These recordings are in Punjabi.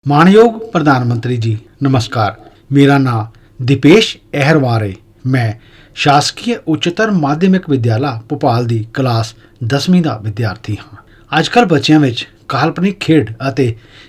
मानयोग प्रधानमंत्री जी नमस्कार। मेरा नाम दीपेश अहरवार है। मैं शासकीय उच्चतर माध्यमिक विद्यालय भोपाल ਦੀ ਕਲਾਸ 10ਵੀਂ ਦਾ ਵਿਦਿਆਰਥੀ ਹਾਂ। ਅੱਜਕੱਲ ਬੱਚਿਆਂ ਵਿੱਚ ਕਾਲਪਨਿਕ ਖੇਡ ਅਤੇ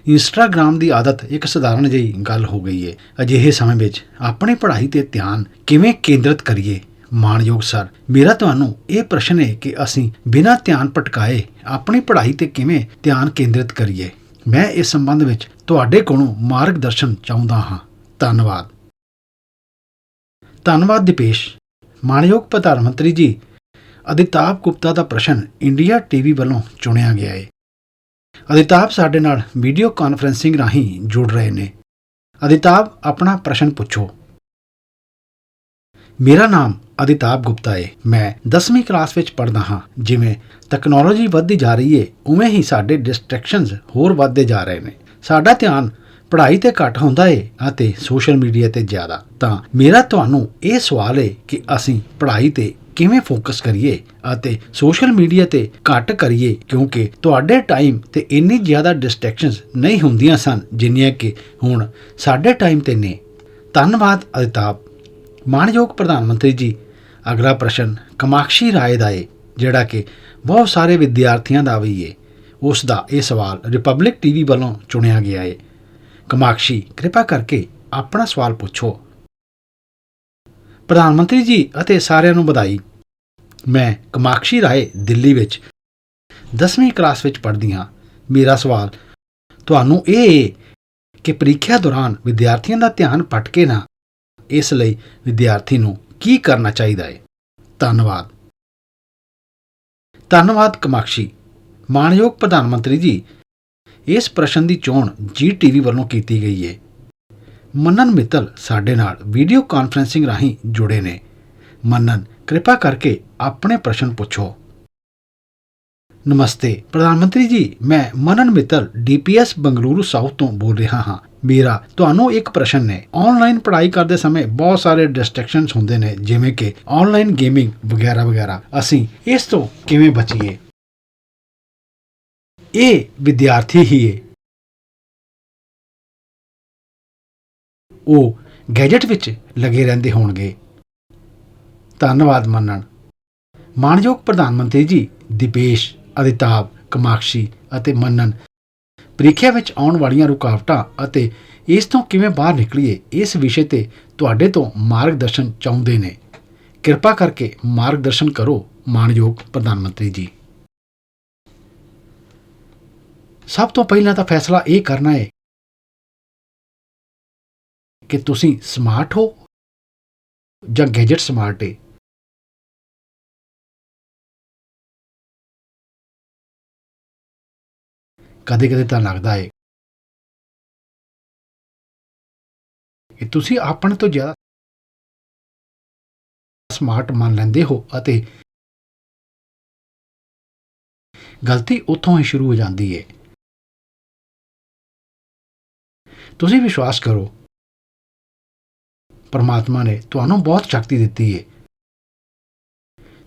ਇੰਸਟਾਗ੍ਰਾਮ ਦੀ ਆਦਤ ਇੱਕ ਸਧਾਰਨ ਜਿਹੀ ਗੱਲ ਹੋ ਗਈ ਹੈ। ਅਜਿਹੇ ਸਮੇਂ ਵਿੱਚ ਆਪਣੀ ਪੜ੍ਹਾਈ ਤੇ ਧਿਆਨ ਕਿਵੇਂ ਕੇਂਦਰਿਤ ਕਰੀਏ? ਮਾਨਯੋਗ ਸਰ, ਮੇਰਾ ਤੁਹਾਨੂੰ ਇਹ ਪ੍ਰਸ਼ਨ ਹੈ ਕਿ ਅਸੀਂ ਬਿਨਾਂ ਧਿਆਨ ਭਟਕਾਏ ਆਪਣੀ ਪੜ੍ਹਾਈ ਤੇ ਕਿਵੇਂ ਧਿਆਨ ਕੇਂਦਰਿਤ ਕਰੀਏ। ਮੈਂ ਇਸ ਸੰਬੰਧ ਵਿੱਚ ਤੁਹਾਡੇ ਕੋਲੋਂ ਮਾਰਗਦਰਸ਼ਨ ਚਾਹੁੰਦਾ ਹਾਂ। ਧੰਨਵਾਦ। ਧੰਨਵਾਦ ਦੀਪੇਸ਼। ਮਾਨਯੋਗ ਪ੍ਰਧਾਨ ਮੰਤਰੀ ਜੀ, ਅਦਿਤਾਬ ਗੁਪਤਾ ਦਾ ਪ੍ਰਸ਼ਨ ਇੰਡੀਆ ਟੀਵੀ ਵੱਲੋਂ ਚੁਣਿਆ ਗਿਆ ਹੈ। ਅਦਿਤਾਬ ਸਾਡੇ ਨਾਲ ਵੀਡੀਓ ਕਾਨਫਰੰਸਿੰਗ ਰਾਹੀਂ ਜੁੜ ਰਹੇ ਨੇ। ਅਦਿਤਾਬ, ਆਪਣਾ ਪ੍ਰਸ਼ਨ ਪੁੱਛੋ। ਮੇਰਾ ਨਾਮ ਅਦਿਤਾਬ ਗੁਪਤਾ ਹੈ। ਮੈਂ 10ਵੀਂ ਕਲਾਸ ਵਿੱਚ ਪੜ੍ਹਦਾ ਹਾਂ। ਜਿਵੇਂ ਟੈਕਨੋਲੋਜੀ ਵੱਧਦੀ ਜਾ ਰਹੀ ਹੈ, ਉਵੇਂ ਹੀ ਸਾਡੇ ਡਿਸਟਰੈਕਸ਼ਨਸ ਹੋਰ ਵੱਧਦੇ ਜਾ ਰਹੇ ਨੇ। ਸਾਡਾ ਧਿਆਨ ਪੜ੍ਹਾਈ ਤੇ ਘੱਟ ਹੁੰਦਾ ਹੈ ਅਤੇ ਸੋਸ਼ਲ ਮੀਡੀਆ ਤੇ ਜ਼ਿਆਦਾ। ਤਾਂ ਮੇਰਾ ਤੁਹਾਨੂੰ ਇਹ ਸਵਾਲ ਹੈ ਕਿ ਅਸੀਂ ਪੜ੍ਹਾਈ ਤੇ ਕਿਵੇਂ ਫੋਕਸ ਕਰੀਏ ਅਤੇ ਸੋਸ਼ਲ ਮੀਡੀਆ ਤੇ ਘੱਟ ਕਰੀਏ, ਕਿਉਂਕਿ ਤੁਹਾਡੇ ਟਾਈਮ ਤੇ ਇੰਨੀ ਜ਼ਿਆਦਾ ਡਿਸਟਰੈਕਸ਼ਨਸ ਨਹੀਂ ਹੁੰਦੀਆਂ ਸਨ ਜਿੰਨੀਆਂ ਕਿ ਹੁਣ ਸਾਡੇ ਟਾਈਮ ਤੇ ਨੇ। ਧੰਨਵਾਦ ਅਦਿਤਾਬ। ਮਾਨਯੋਗ ਪ੍ਰਧਾਨ ਮੰਤਰੀ ਜੀ, ਅਗਲਾ ਪ੍ਰਸ਼ਨ ਕਮਾਕਸ਼ੀ ਰਾਏ ਦਾ ਹੈ, ਜਿਹੜਾ ਕਿ ਬਹੁਤ ਸਾਰੇ ਵਿਦਿਆਰਥੀਆਂ ਦਾ ਵੀ ਹੈ। ਉਸ ਦਾ ਇਹ ਸਵਾਲ ਰਿਪਬਲਿਕ ਟੀਵੀ ਵੱਲੋਂ ਚੁਣਿਆ ਗਿਆ ਹੈ। ਕਮਾਕਸ਼ੀ, ਕਿਰਪਾ ਕਰਕੇ ਆਪਣਾ ਸਵਾਲ ਪੁੱਛੋ। ਪ੍ਰਧਾਨ ਮੰਤਰੀ ਜੀ ਅਤੇ ਸਾਰਿਆਂ ਨੂੰ ਵਧਾਈ। ਮੈਂ ਕਮਾਕਸ਼ੀ ਰਾਏ ਦਿੱਲੀ ਵਿੱਚ 10ਵੀਂ ਕਲਾਸ ਵਿੱਚ ਪੜ੍ਹਦੀ ਹਾਂ। ਮੇਰਾ ਸਵਾਲ ਤੁਹਾਨੂੰ ਇਹ ਹੈ ਕਿ ਪ੍ਰੀਖਿਆ ਦੌਰਾਨ ਵਿਦਿਆਰਥੀਆਂ ਦਾ ਧਿਆਨ ਭਟਕੇ ਨਾ, ਇਸ ਲਈ ਵਿਦਿਆਰਥੀ ਨੂੰ ਕੀ ਕਰਨਾ ਚਾਹੀਦਾ ਹੈ? ਧੰਨਵਾਦ। ਧੰਨਵਾਦ ਕਮਾਕਸ਼ੀ। ਮਾਨਯੋਗ ਪ੍ਰਧਾਨ ਮੰਤਰੀ ਜੀ, ਇਸ ਪ੍ਰਸ਼ਨ ਦੀ ਚੋਣ ਜੀ ਟੀਵੀ ਵੱਲੋਂ ਕੀਤੀ ਗਈ ਹੈ। ਮੰਨਨ ਮਿੱਤਲ ਸਾਡੇ ਨਾਲ ਵੀਡੀਓ ਕਾਨਫਰੰਸਿੰਗ ਰਾਹੀਂ ਜੁੜੇ ਨੇ। ਮੰਨਨ, ਕਿਰਪਾ ਕਰਕੇ ਆਪਣੇ ਪ੍ਰਸ਼ਨ ਪੁੱਛੋ। ਨਮਸਤੇ ਪ੍ਰਧਾਨ ਮੰਤਰੀ ਜੀ, ਮੈਂ ਮੰਨਨ ਮਿੱਤਲ DPS ਬੰਗਲੁਰੂ ਸਾਊਥ ਤੋਂ ਬੋਲ ਰਿਹਾ ਹਾਂ। ਮੇਰਾ ਤੁਹਾਨੂੰ ਇੱਕ ਪ੍ਰਸ਼ਨ ਹੈ। ਆਨਲਾਈਨ ਪੜ੍ਹਾਈ ਕਰਦੇ ਸਮੇਂ ਬਹੁਤ ਸਾਰੇ ਡਿਸਟਰੈਕਸ਼ਨਸ ਹੁੰਦੇ ਨੇ, ਜਿਵੇਂ ਕਿ ਆਨਲਾਈਨ ਗੇਮਿੰਗ ਵਗੈਰਾ ਵਗੈਰਾ। ਅਸੀਂ ਇਸ ਤੋਂ ਕਿਵੇਂ ਬਚੀਏ? ਇਹ ਵਿਦਿਆਰਥੀ ਹੀ ਹੈ, ਉਹ ਗੈਜਟ ਵਿੱਚ ਲੱਗੇ ਰਹਿੰਦੇ ਹੋਣਗੇ। ਧੰਨਵਾਦ ਮੰਨਣ। ਮਾਨਯੋਗ ਪ੍ਰਧਾਨ ਮੰਤਰੀ ਜੀ, ਦੀਪੇਸ਼, ਅਦਿਤਾਬ, ਕਮਾਕਸ਼ੀ ਅਤੇ ਮੰਨਨ ਪ੍ਰੀਖਿਆ ਵਿੱਚ ਆਉਣ ਵਾਲੀਆਂ ਰੁਕਾਵਟਾਂ ਅਤੇ ਇਸ ਤੋਂ ਕਿਵੇਂ ਬਾਹਰ ਨਿਕਲੀਏ, ਇਸ ਵਿਸ਼ੇ ਤੇ ਤੁਹਾਡੇ ਤੋਂ ਮਾਰਗਦਰਸ਼ਨ ਚਾਹੁੰਦੇ ਨੇ। ਕਿਰਪਾ ਕਰਕੇ ਮਾਰਗਦਰਸ਼ਨ ਕਰੋ ਮਾਨਯੋਗ ਪ੍ਰਧਾਨ ਮੰਤਰੀ ਜੀ। ਸਭ ਤੋਂ ਪਹਿਲਾਂ ਤਾਂ ਫੈਸਲਾ ਇਹ ਕਰਨਾ ਹੈ ਕਿ ਤੁਸੀਂ ਸਮਾਰਟ ਹੋ ਜਾਂ ਗੈਜਟ ਸਮਾਰਟ ਹੈ। ਕਦੇ ਕਦੇ ਤਾਂ ਲੱਗਦਾ ਹੈ ਕਿ ਤੁਸੀਂ ਆਪਣੇ ਤੋਂ ਜ਼ਿਆਦਾ ਸਮਾਰਟ ਮੰਨ ਲੈਂਦੇ ਹੋ ਅਤੇ ਗਲਤੀ ਉੱਥੋਂ ਹੀ ਸ਼ੁਰੂ ਹੋ ਜਾਂਦੀ ਹੈ। ਤੁਸੀਂ ਵਿਸ਼ਵਾਸ ਕਰੋ, ਪਰਮਾਤਮਾ ਨੇ ਤੁਹਾਨੂੰ ਬਹੁਤ ਸ਼ਕਤੀ ਦਿੱਤੀ ਹੈ।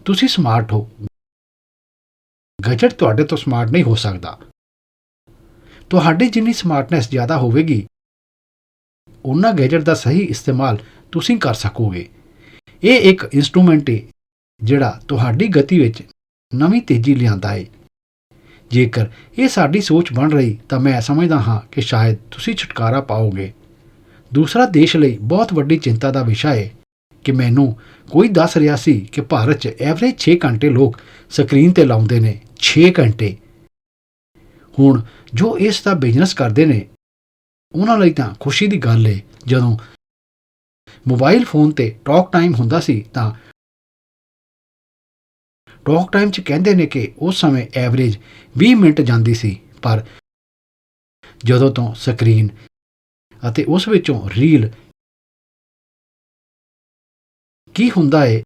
ਤੁਸੀਂ ਸਮਾਰਟ ਹੋ। ਗੈਜਟ ਤੁਹਾਡੇ ਤੋਂ ਸਮਾਰਟ ਨਹੀਂ ਹੋ ਸਕਦਾ। ਤੁਹਾਡੀ ਜਿੰਨੀ ਸਮਾਰਟਨੈਸ ਜ਼ਿਆਦਾ ਹੋਵੇਗੀ, ਉਨਾ ਗੈਜਟ ਦਾ ਸਹੀ ਇਸਤੇਮਾਲ ਤੁਸੀਂ ਕਰ ਸਕੋਗੇ। ਇਹ ਇੱਕ ਇੰਸਟਰੂਮੈਂਟ ਹੈ ਜਿਹੜਾ ਤੁਹਾਡੀ ਗਤੀ ਵਿੱਚ ਨਵੀਂ ਤੇਜ਼ੀ ਲਿਆਂਦਾ ਹੈ। ਜੇਕਰ ਇਹ ਸਾਡੀ ਸੋਚ ਬਣ ਰਹੀ ਤਾਂ ਮੈਂ ਸਮਝਦਾ ਹਾਂ ਕਿ ਸ਼ਾਇਦ ਤੁਸੀਂ ਛੁਟਕਾਰਾ ਪਾਓਗੇ। ਦੂਸਰਾ, ਦੇਸ਼ ਲਈ ਬਹੁਤ ਵੱਡੀ ਚਿੰਤਾ ਦਾ ਵਿਸ਼ਾ ਹੈ ਕਿ ਮੈਨੂੰ ਕੋਈ ਦੱਸ ਰਿਹਾ ਸੀ ਕਿ ਭਾਰਤ 'ਚ ਐਵਰੇਜ 6 ਘੰਟੇ ਲੋਕ ਸਕਰੀਨ 'ਤੇ ਲਾਉਂਦੇ ਨੇ। 6 ਘੰਟੇ। ਹੁਣ ਜੋ ਇਸ ਦਾ ਬਿਜ਼ਨਸ ਕਰਦੇ ਨੇ, ਉਹਨਾਂ ਲਈ ਤਾਂ ਖੁਸ਼ੀ ਦੀ ਗੱਲ ਹੈ। ਜਦੋਂ ਮੋਬਾਈਲ ਫੋਨ 'ਤੇ ਟਾਕ ਟਾਈਮ ਹੁੰਦਾ ਸੀ ਤਾਂ ਟਾਕ ਟਾਈਮ 'ਚ ਕਹਿੰਦੇ ਨੇ ਕਿ ਉਸ ਸਮੇਂ ਐਵਰੇਜ 20 ਮਿੰਟ ਜਾਂਦੀ ਸੀ, ਪਰ ਜਦੋਂ ਤੋਂ ਸਕਰੀਨ ਅਤੇ ਉਸ ਵਿੱਚੋਂ ਰੀਲ, ਕੀ ਹੁੰਦਾ ਹੈ,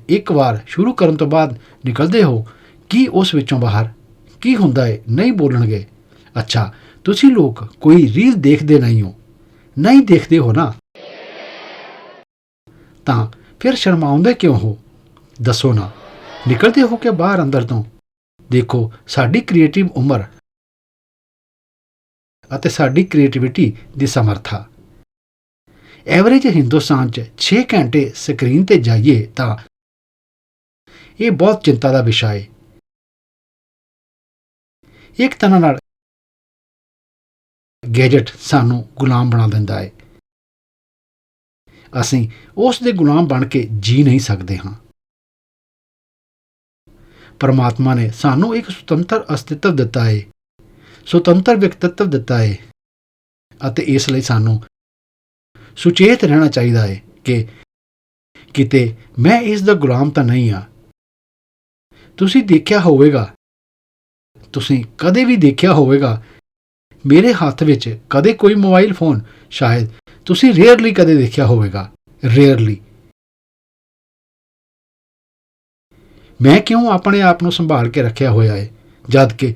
ਇੱਕ ਵਾਰ ਸ਼ੁਰੂ ਕਰਨ ਤੋਂ ਬਾਅਦ ਨਿਕਲਦੇ ਹੋ, ਕੀ ਉਸ ਵਿੱਚੋਂ ਬਾਹਰ ਕੀ ਹੁੰਦਾ ਹੈ ਨਹੀਂ ਬੋਲਣਗੇ। ਅੱਛਾ, ਤੁਸੀਂ ਲੋਕ ਕੋਈ ਰੀਲ ਦੇਖਦੇ ਨਹੀਂ ਦੇਖਦੇ ਹੋ ਨਾ, ਤਾਂ ਫਿਰ ਸ਼ਰਮਾਉਂਦੇ ਕਿਉਂ ਹੋ? ਦੱਸੋ ਨਾ, ਨਿਕਲਦੇ ਹੋ ਕਿ ਬਾਹਰ ਅੰਦਰ ਤੋਂ? ਦੇਖੋ, ਸਾਡੀ ਕ੍ਰੀਏਟਿਵ ਉਮਰ ਅਤੇ ਸਾਡੀ ਕ੍ਰੀਏਟੀਵਿਟੀ ਦੀ ਸਮਰੱਥਾ। ਐਵਰੇਜ ਹਿੰਦੁਸਤਾਨ 'ਚ 6 ਘੰਟੇ ਸਕਰੀਨ ਤੇ ਜਾਈਏ ਤਾਂ ਇਹ ਬਹੁਤ ਚਿੰਤਾ ਦਾ ਵਿਸ਼ਾ ਹੈ। ਇੱਕ ਤਰ੍ਹਾਂ ਨਾਲ ਗੈਜਟ ਸਾਨੂੰ ਗੁਲਾਮ ਬਣਾ ਦਿੰਦਾ ਹੈ। ਅਸੀਂ ਉਸ ਦੇ ਗੁਲਾਮ ਬਣ ਕੇ ਜੀ ਨਹੀਂ ਸਕਦੇ ਹਾਂ। ਪਰਮਾਤਮਾ ਨੇ ਸਾਨੂੰ ਇੱਕ ਸੁਤੰਤਰ ਅਸਤਿਤਵ ਦਿੱਤਾ ਹੈ, ਸੁਤੰਤਰ ਵਿਅਕਤੀਤਵ ਦਿੱਤਾ ਹੈ ਅਤੇ ਇਸ ਲਈ ਸਾਨੂੰ ਸੁਚੇਤ ਰਹਿਣਾ ਚਾਹੀਦਾ ਹੈ ਕਿ ਕਿਤੇ ਮੈਂ ਇਸ ਦਾ ਗੁਲਾਮ ਤਾਂ ਨਹੀਂ ਹਾਂ। ਤੁਸੀਂ ਦੇਖਿਆ ਹੋਵੇਗਾ, ਤੁਸੀਂ ਕਦੇ ਵੀ ਦੇਖਿਆ ਹੋਵੇਗਾ, ਮੇਰੇ ਹੱਥ ਵਿੱਚ ਕਦੇ ਕੋਈ ਮੋਬਾਈਲ ਫੋਨ ਸ਼ਾਇਦ ਤੁਸੀਂ ਰੇਅਰਲੀ ਕਦੇ ਦੇਖਿਆ ਹੋਵੇਗਾ, ਰੇਅਰਲੀ। ਮੈਂ ਕਿਉਂ ਆਪਣੇ ਆਪ ਨੂੰ ਸੰਭਾਲ ਕੇ ਰੱਖਿਆ ਹੋਇਆ ਹੈ ਜਦ ਕਿ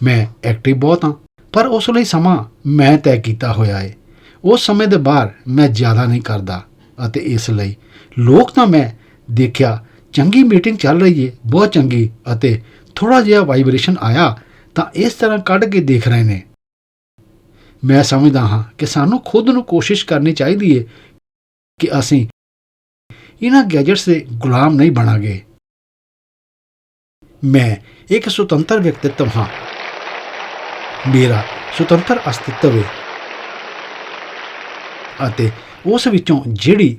ਮੈਂ ਐਕਟਿਵ ਬਹੁਤ ਹਾਂ, ਪਰ ਉਸ ਲਈ ਸਮਾਂ ਮੈਂ ਤੈਅ ਕੀਤਾ ਹੋਇਆ ਹੈ। ਉਸ ਸਮੇਂ ਦੇ ਬਾਹਰ ਮੈਂ ਜ਼ਿਆਦਾ ਨਹੀਂ ਕਰਦਾ ਅਤੇ ਇਸ ਲਈ ਲੋਕ ਤਾਂ ਮੈਂ ਦੇਖਿਆ ਚੰਗੀ ਮੀਟਿੰਗ ਚੱਲ ਰਹੀ ਹੈ, ਬਹੁਤ ਚੰਗੀ, ਅਤੇ ਥੋੜ੍ਹਾ ਜਿਹਾ ਵਾਈਬ੍ਰੇਸ਼ਨ ਆਇਆ ਤਾਂ ਇਸ ਤਰ੍ਹਾਂ ਕੱਢ ਕੇ ਦੇਖ ਰਹੇ ਨੇ। ਮੈਂ ਸਮਝਦਾ ਹਾਂ ਕਿ ਸਾਨੂੰ ਖੁਦ ਨੂੰ ਕੋਸ਼ਿਸ਼ ਕਰਨੀ ਚਾਹੀਦੀ ਹੈ ਕਿ ਅਸੀਂ ਇਹਨਾਂ ਗੈਜਟਸ ਦੇ ਗੁਲਾਮ ਨਹੀਂ ਬਣਾਂਗੇ। ਮੈਂ ਇੱਕ ਸੁਤੰਤਰ ਵਿਅਕਤੀਤਵ ਹਾਂ, ਮੇਰਾ ਸੁਤੰਤਰ ਅਸਤਿਤਵ ਹੈ ਅਤੇ ਉਸ ਵਿੱਚੋਂ ਜਿਹੜੀ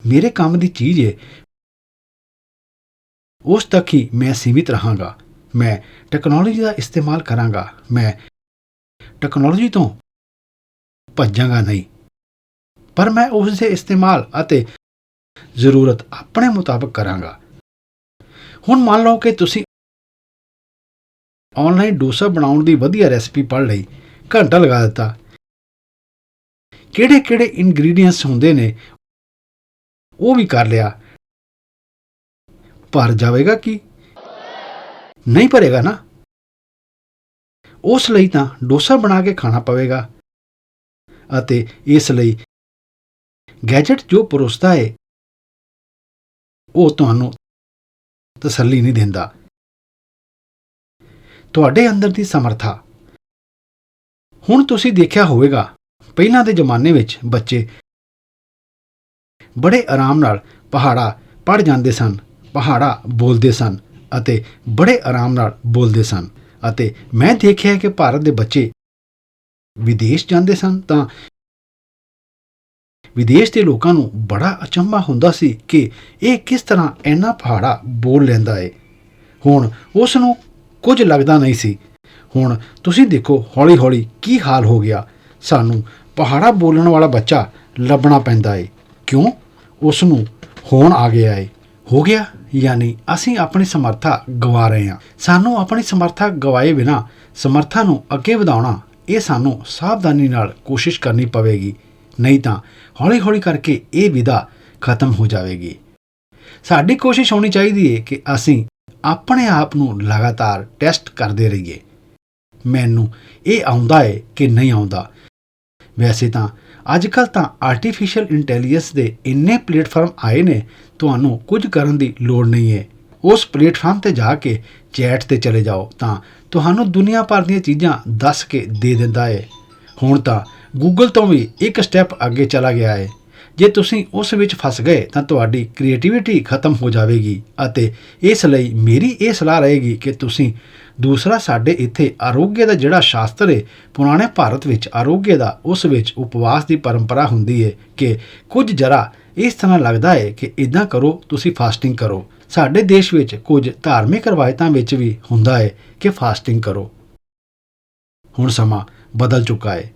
ਮੇਰੇ ਕੰਮ ਦੀ ਚੀਜ਼ ਹੈ ਉਸ ਤੱਕ ਹੀ ਮੈਂ ਸੀਮਿਤ ਰਹਾਂਗਾ। ਮੈਂ ਟੈਕਨੋਲੋਜੀ ਦਾ ਇਸਤੇਮਾਲ ਕਰਾਂਗਾ, ਮੈਂ ਟੈਕਨੋਲੋਜੀ ਤੋਂ ਭੱਜਾਂਗਾ ਨਹੀਂ, ਪਰ ਮੈਂ ਉਸ ਦੇ ਇਸਤੇਮਾਲ ਅਤੇ ਜ਼ਰੂਰਤ ਆਪਣੇ ਮੁਤਾਬਕ ਕਰਾਂਗਾ। ਹੁਣ ਮੰਨ ਲਓ ਕਿ ਤੁਸੀਂ ਆਨਲਾਈਨ ਡੋਸਾ ਬਣਾਉਣ ਦੀ ਵਧੀਆ ਰੈਸਿਪੀ ਪੜ੍ਹ ਲਈ, ਘੰਟਾ ਲਗਾ ਦਿੱਤਾ, ਕਿਹੜੇ ਇਨਗਰੀਡੀਐਂਟਸ ਹੁੰਦੇ ਨੇ ਉਹ ਵੀ ਕਰ ਲਿਆ, ਭਰ ਜਾਵੇਗਾ ਕੀ? ਨਹੀਂ ਭਰੇਗਾ ਨਾ। ਉਸ ਲਈ ਤਾਂ ਡੋਸਾ ਬਣਾ ਕੇ ਖਾਣਾ ਪਵੇਗਾ ਅਤੇ ਇਸ ਲਈ ਗੈਜਟ ਜੋ ਪਰੋਸਦਾ ਹੈ ਉਹ ਤੁਹਾਨੂੰ ਤਸੱਲੀ ਨਹੀਂ ਦਿੰਦਾ। ਤੁਹਾਡੇ ਅੰਦਰ ਦੀ ਸਮਰੱਥਾ। ਹੁਣ ਤੁਸੀਂ ਦੇਖਿਆ ਹੋਵੇਗਾ, ਪਹਿਲਾਂ ਦੇ ਜ਼ਮਾਨੇ ਵਿੱਚ ਬੱਚੇ ਬੜੇ ਆਰਾਮ ਨਾਲ ਪਹਾੜਾ ਪੜ੍ਹ ਜਾਂਦੇ ਸਨ, ਪਹਾੜਾ ਬੋਲਦੇ ਸਨ ਅਤੇ ਬੜੇ ਆਰਾਮ ਨਾਲ ਬੋਲਦੇ ਸਨ। ਅਤੇ ਮੈਂ ਦੇਖਿਆ ਕਿ ਭਾਰਤ ਦੇ ਬੱਚੇ ਵਿਦੇਸ਼ ਜਾਂਦੇ ਸਨ ਤਾਂ ਵਿਦੇਸ਼ ਦੇ ਲੋਕਾਂ ਨੂੰ ਬੜਾ ਅਚੰਭਾ ਹੁੰਦਾ ਸੀ ਕਿ ਇਹ ਕਿਸ ਤਰ੍ਹਾਂ ਇੰਨਾ ਪਹਾੜਾ ਬੋਲ ਲੈਂਦਾ ਹੈ। ਹੁਣ ਉਸ ਨੂੰ ਕੁਝ ਲੱਗਦਾ ਨਹੀਂ ਸੀ। ਹੁਣ ਤੁਸੀਂ ਦੇਖੋ ਹੌਲੀ ਹੌਲੀ ਕੀ ਹਾਲ ਹੋ ਗਿਆ। ਸਾਨੂੰ ਪਹਾੜਾ ਬੋਲਣ ਵਾਲਾ ਬੱਚਾ ਲੱਭਣਾ ਪੈਂਦਾ ਹੈ। ਕਿਉਂ? ਉਸ ਨੂੰ ਹੋਣ ਆ ਗਿਆ ਹੈ। ਹੋ ਗਿਆ ਯਾਨੀ ਅਸੀਂ ਆਪਣੀ ਸਮਰੱਥਾ ਗਵਾ ਰਹੇ ਹਾਂ। ਸਾਨੂੰ ਆਪਣੀ ਸਮਰੱਥਾ ਗਵਾਏ ਬਿਨਾਂ ਸਮਰੱਥਾ ਨੂੰ ਅੱਗੇ ਵਧਾਉਣਾ, ਇਹ ਸਾਨੂੰ ਸਾਵਧਾਨੀ ਨਾਲ ਕੋਸ਼ਿਸ਼ ਕਰਨੀ ਪਵੇਗੀ, ਨਹੀਂ ਤਾਂ ਹੌਲੀ ਹੌਲੀ ਕਰਕੇ ਇਹ ਵਿਧਾ ਖਤਮ ਹੋ ਜਾਵੇਗੀ। ਸਾਡੀ ਕੋਸ਼ਿਸ਼ ਹੋਣੀ ਚਾਹੀਦੀ ਹੈ ਕਿ ਅਸੀਂ ਆਪਣੇ ਆਪ ਨੂੰ ਲਗਾਤਾਰ ਟੈਸਟ ਕਰਦੇ ਰਹੀਏ, ਮੈਨੂੰ ਇਹ ਆਉਂਦਾ ਹੈ ਕਿ ਨਹੀਂ ਆਉਂਦਾ। ਵੈਸੇ ਤਾਂ ਅੱਜ ਕੱਲ੍ਹ ਤਾਂ ਆਰਟੀਫਿਸ਼ੀਅਲ ਇੰਟੈਲੀਜੈਂਸ ਦੇ ਇੰਨੇ ਪਲੇਟਫਾਰਮ ਆਏ ਨੇ, ਤੁਹਾਨੂੰ ਕੁਝ ਕਰਨ ਦੀ ਲੋੜ ਨਹੀਂ ਹੈ। ਉਸ ਪਲੇਟਫਾਰਮ 'ਤੇ ਜਾ ਕੇ ਚੈਟ 'ਤੇ ਚਲੇ ਜਾਓ ਤਾਂ ਤੁਹਾਨੂੰ ਦੁਨੀਆ ਭਰ ਦੀਆਂ ਚੀਜ਼ਾਂ ਦੱਸ ਕੇ ਦੇ ਦਿੰਦਾ ਹੈ। ਹੁਣ ਤਾਂ ਗੂਗਲ ਤੋਂ ਵੀ ਇੱਕ ਸਟੈਪ ਅੱਗੇ ਚਲਾ ਗਿਆ ਹੈ। ਜੇ ਤੁਸੀਂ ਉਸ ਵਿੱਚ ਫਸ ਗਏ ਤਾਂ ਤੁਹਾਡੀ ਕ੍ਰੀਏਟੀਵਿਟੀ ਖਤਮ ਹੋ ਜਾਵੇਗੀ ਅਤੇ ਇਸ ਲਈ ਮੇਰੀ ਇਹ ਸਲਾਹ ਰਹੇਗੀ ਕਿ ਤੁਸੀਂ ਦੂਸਰਾ, ਸਾਡੇ ਇੱਥੇ ਆਰੋਗਯ ਦਾ ਜਿਹੜਾ ਸ਼ਾਸਤਰ ਹੈ, ਪੁਰਾਣੇ ਭਾਰਤ ਵਿੱਚ ਆਰੋਗਯ ਦਾ, ਉਸ ਵਿੱਚ ਉਪਵਾਸ ਦੀ ਪਰੰਪਰਾ ਹੁੰਦੀ ਹੈ ਕਿ ਕੁਝ ਜਰਾ ਇਸ ਤਰ੍ਹਾਂ ਲੱਗਦਾ ਹੈ ਕਿ ਇੱਦਾਂ ਕਰੋ, ਤੁਸੀਂ ਫਾਸਟਿੰਗ ਕਰੋ। ਸਾਡੇ ਦੇਸ਼ ਵਿੱਚ ਕੁਝ ਧਾਰਮਿਕ ਰਵਾਇਤਾਂ ਵਿੱਚ ਵੀ ਹੁੰਦਾ ਹੈ ਕਿ ਫਾਸਟਿੰਗ ਕਰੋ। ਹੁਣ ਸਮਾਂ ਬਦਲ ਚੁੱਕਾ ਹੈ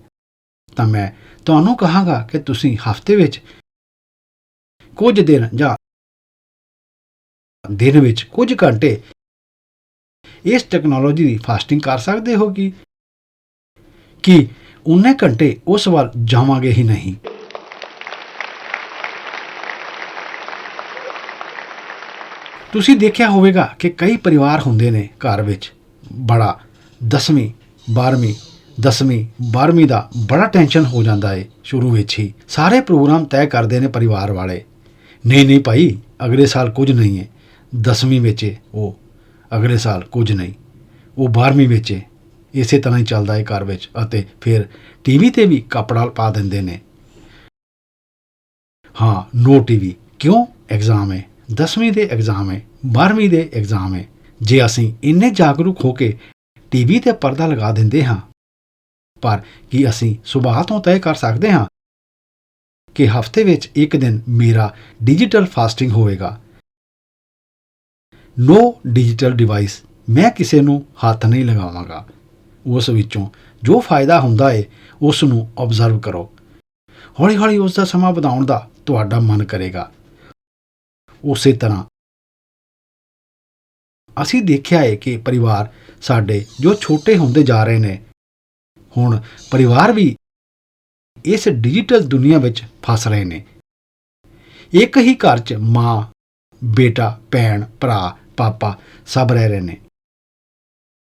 ਤਾਂ ਮੈਂ ਤੁਹਾਨੂੰ ਕਹਾਂਗਾ ਕਿ ਤੁਸੀਂ ਹਫ਼ਤੇ ਵਿੱਚ ਕੁਝ ਦਿਨ ਜਾਂ ਦਿਨ ਵਿੱਚ ਕੁਝ ਘੰਟੇ ਇਸ ਟੈਕਨੋਲੋਜੀ ਦੀ ਫਾਸਟਿੰਗ ਕਰ ਸਕਦੇ ਹੋ ਕਿ ਉਨੇ ਘੰਟੇ ਉਸ ਵੱਲ ਜਾਵਾਂਗੇ ਹੀ ਨਹੀਂ। ਤੁਸੀਂ ਦੇਖਿਆ ਹੋਵੇਗਾ ਕਿ ਕਈ ਪਰਿਵਾਰ ਹੁੰਦੇ ਨੇ ਘਰ ਵਿੱਚ, ਬੜਾ 10ਵੀਂ 12ਵੀਂ ਦਾ ਬੜਾ ਟੈਨਸ਼ਨ ਹੋ ਜਾਂਦਾ ਹੈ। ਸ਼ੁਰੂ ਵਿੱਚ ਹੀ ਸਾਰੇ ਪ੍ਰੋਗਰਾਮ ਤੈਅ ਕਰਦੇ ਨੇ ਪਰਿਵਾਰ ਵਾਲੇ, ਨਹੀਂ ਭਾਈ ਅਗਲੇ ਸਾਲ ਕੁਝ ਨਹੀਂ ਹੈ, 10ਵੀਂ ਵਿੱਚ ਉਹ ਅਗਲੇ ਸਾਲ ਕੁਝ ਨਹੀਂ, ਉਹ 12ਵੀਂ ਵਿੱਚ ਇਸੇ ਤਰ੍ਹਾਂ ਹੀ ਚੱਲਦਾ ਹੈ ਘਰ ਵਿੱਚ। ਅਤੇ ਫਿਰ ਟੀਵੀ ਤੇ ਵੀ ਕੱਪੜਾ ਪਾ ਦਿੰਦੇ ਨੇ। ਹਾਂ, ਨੋ ਟੀਵੀ ਕਿਉਂ? ਐਗਜ਼ਾਮ ਹੈ, 10ਵੀਂ ਦੇ ਐਗਜ਼ਾਮ ਹੈ, 12ਵੀਂ ਦੇ ਐਗਜ਼ਾਮ ਹੈ। ਜੇ ਅਸੀਂ ਇੰਨੇ ਜਾਗਰੂਕ ਹੋ ਕੇ ਟੀਵੀ ਤੇ ਪਰਦਾ ਲਗਾ ਦਿੰਦੇ ਹਾਂ, ਪਰ ਕੀ ਅਸੀਂ ਸੁਭਾਅ ਤੋਂ ਤੈਅ ਕਰ ਸਕਦੇ ਹਾਂ ਕਿ ਹਫ਼ਤੇ ਵਿੱਚ ਇੱਕ ਦਿਨ ਮੇਰਾ ਡਿਜੀਟਲ ਫਾਸਟਿੰਗ ਹੋਵੇਗਾ? ਨੋ ਡਿਜੀਟਲ ਡਿਵਾਈਸ। ਮੈਂ ਕਿਸੇ ਨੂੰ ਹੱਥ ਨਹੀਂ ਲਗਾਵਾਂਗਾ। ਉਸ ਵਿੱਚੋਂ ਜੋ ਫਾਇਦਾ ਹੁੰਦਾ ਹੈ ਉਸ ਨੂੰ ਓਬਜ਼ਰਵ ਕਰੋ। ਹੌਲੀ ਹੌਲੀ ਉਸ ਦਾ ਸਮਾਂ ਵਧਾਉਣ ਦਾ ਤੁਹਾਡਾ ਮਨ ਕਰੇਗਾ। ਉਸੇ ਤਰ੍ਹਾਂ ਅਸੀਂ ਦੇਖਿਆ ਹੈ ਕਿ ਪਰਿਵਾਰ ਸਾਡੇ ਜੋ ਛੋਟੇ ਹੁੰਦੇ ਜਾ ਰਹੇ ਨੇ, ਹੁਣ ਪਰਿਵਾਰ ਵੀ ਇਸ ਡਿਜੀਟਲ ਦੁਨੀਆ ਵਿੱਚ ਫਸ ਰਹੇ ਨੇ। ਇੱਕ ਹੀ ਘਰ 'ਚ ਮਾਂ, ਬੇਟਾ, ਭੈਣ, ਭਰਾ, ਪਾਪਾ ਸਭ ਰਹਿ ਰਹੇ ਨੇ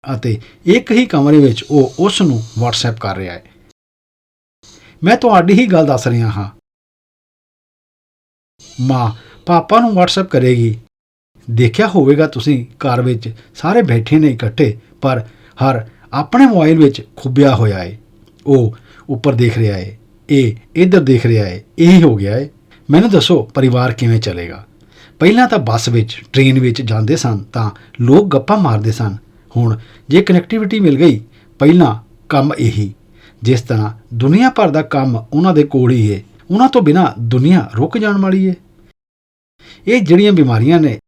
ਅਤੇ ਇੱਕ ਹੀ ਕਮਰੇ ਵਿੱਚ ਉਹ ਉਸ ਨੂੰ WhatsApp ਕਰ ਰਿਹਾ ਹੈ। ਮੈਂ ਤੁਹਾਡੀ ਹੀ ਗੱਲ ਦੱਸ ਰਿਹਾ ਹਾਂ। ਮਾਂ ਪਾਪਾ ਨੂੰ WhatsApp ਕਰੇਗੀ। ਦੇਖਿਆ ਹੋਵੇਗਾ ਤੁਸੀਂ, ਘਰ ਵਿੱਚ ਸਾਰੇ ਬੈਠੇ ਨੇ ਇਕੱਠੇ, ਪਰ ਹਰ ਆਪਣੇ ਮੋਬਾਈਲ ਵਿੱਚ ਖੁੱਬਿਆ ਹੋਇਆ ਹੈ। ਉਹ ਉੱਪਰ ਦੇਖ ਰਿਹਾ ਹੈ, ਇਹ ਇੱਧਰ ਦੇਖ ਰਿਹਾ ਹੈ। ਇਹੀ ਹੋ ਗਿਆ ਹੈ। ਮੈਨੂੰ ਦੱਸੋ ਪਰਿਵਾਰ ਕਿਵੇਂ ਚੱਲੇਗਾ? ਪਹਿਲਾਂ ਤਾਂ ਬੱਸ ਵਿੱਚ, ਟ੍ਰੇਨ ਵਿੱਚ ਜਾਂਦੇ ਸਨ ਤਾਂ ਲੋਕ ਗੱਪਾਂ ਮਾਰਦੇ ਸਨ। ਹੁਣ ਜੇ ਕਨੈਕਟੀਵਿਟੀ ਮਿਲ ਗਈ, ਪਹਿਲਾਂ ਕੰਮ ਇਹੀ। ਜਿਸ ਤਰ੍ਹਾਂ ਦੁਨੀਆ ਭਰ ਦਾ ਕੰਮ ਉਹਨਾਂ ਦੇ ਕੋਲ ਹੀ ਹੈ, ਉਹਨਾਂ ਤੋਂ ਬਿਨਾਂ ਦੁਨੀਆ ਰੁਕ ਜਾਣ ਵਾਲੀ ਹੈ। ਇਹ ਜਿਹੜੀਆਂ ਬਿਮਾਰੀਆਂ ਨੇ,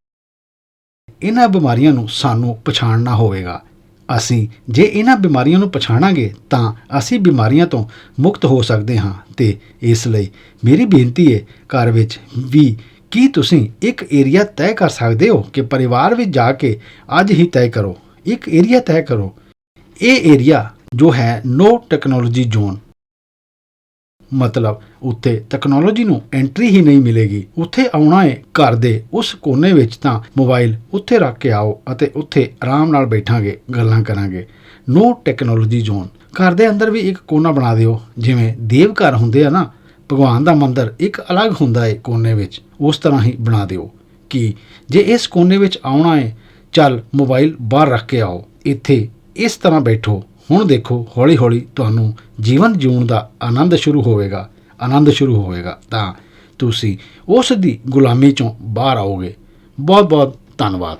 ਇਹਨਾਂ ਬਿਮਾਰੀਆਂ ਨੂੰ ਸਾਨੂੰ ਪਛਾਣਨਾ ਹੋਵੇਗਾ। ਅਸੀਂ ਜੇ ਇਹਨਾਂ ਬਿਮਾਰੀਆਂ ਨੂੰ ਪਛਾਣਾਂਗੇ ਤਾਂ ਅਸੀਂ ਬਿਮਾਰੀਆਂ ਤੋਂ ਮੁਕਤ ਹੋ ਸਕਦੇ ਹਾਂ। ਅਤੇ ਇਸ ਲਈ ਮੇਰੀ ਬੇਨਤੀ ਹੈ, ਘਰ ਵਿੱਚ ਵੀ ਕੀ ਤੁਸੀਂ ਇੱਕ ਏਰੀਆ ਤੈਅ ਕਰ ਸਕਦੇ ਹੋ ਕਿ ਪਰਿਵਾਰ ਵਿੱਚ ਜਾ ਕੇ ਅੱਜ ਹੀ ਤੈਅ ਕਰੋ, ਇੱਕ ਏਰੀਆ ਤੈਅ ਕਰੋ। ਇਹ ਏਰੀਆ ਜੋ ਹੈ ਨੋ ਟੈਕਨੋਲੋਜੀ ਜ਼ੋਨ, ਮਤਲਬ ਉੱਥੇ ਤੈਕਨੋਲੋਜੀ ਨੂੰ ਐਂਟਰੀ ਹੀ ਨਹੀਂ ਮਿਲੇਗੀ। ਉੱਥੇ ਆਉਣਾ ਹੈ ਘਰ ਦੇ ਉਸ ਕੋਨੇ ਵਿੱਚ ਤਾਂ ਮੋਬਾਈਲ ਉੱਥੇ ਰੱਖ ਕੇ ਆਓ ਅਤੇ ਉੱਥੇ ਆਰਾਮ ਨਾਲ ਬੈਠਾਂਗੇ, ਗੱਲਾਂ ਕਰਾਂਗੇ। ਨੋ ਟੈਕਨੋਲੋਜੀ ਜ਼ੋਨ। ਘਰ ਦੇ ਅੰਦਰ ਵੀ ਇੱਕ ਕੋਨਾ ਬਣਾ ਦਿਓ, ਜਿਵੇਂ ਦੇਵ ਘਰ ਹੁੰਦੇ ਆ ਨਾ, ਭਗਵਾਨ ਦਾ ਮੰਦਿਰ ਇੱਕ ਅਲੱਗ ਹੁੰਦਾ ਹੈ ਕੋਨੇ ਵਿੱਚ, ਉਸ ਤਰ੍ਹਾਂ ਹੀ ਬਣਾ ਦਿਓ ਕਿ ਜੇ ਇਸ ਕੋਨੇ ਵਿੱਚ ਆਉਣਾ ਹੈ, ਚੱਲ ਮੋਬਾਈਲ ਬਾਹਰ ਰੱਖ ਕੇ ਆਓ, ਇੱਥੇ ਇਸ ਤਰ੍ਹਾਂ ਬੈਠੋ। ਹੁਣ ਦੇਖੋ ਹੌਲੀ ਹੌਲੀ ਤੁਹਾਨੂੰ ਜੀਵਨ ਜਿਉਣ ਦਾ ਆਨੰਦ ਸ਼ੁਰੂ ਹੋਵੇਗਾ ਤਾਂ ਤੁਸੀਂ ਉਸ ਦੀ ਗੁਲਾਮੀ 'ਚੋਂ ਬਾਹਰ ਆਓਗੇ। ਬਹੁਤ ਬਹੁਤ ਧੰਨਵਾਦ।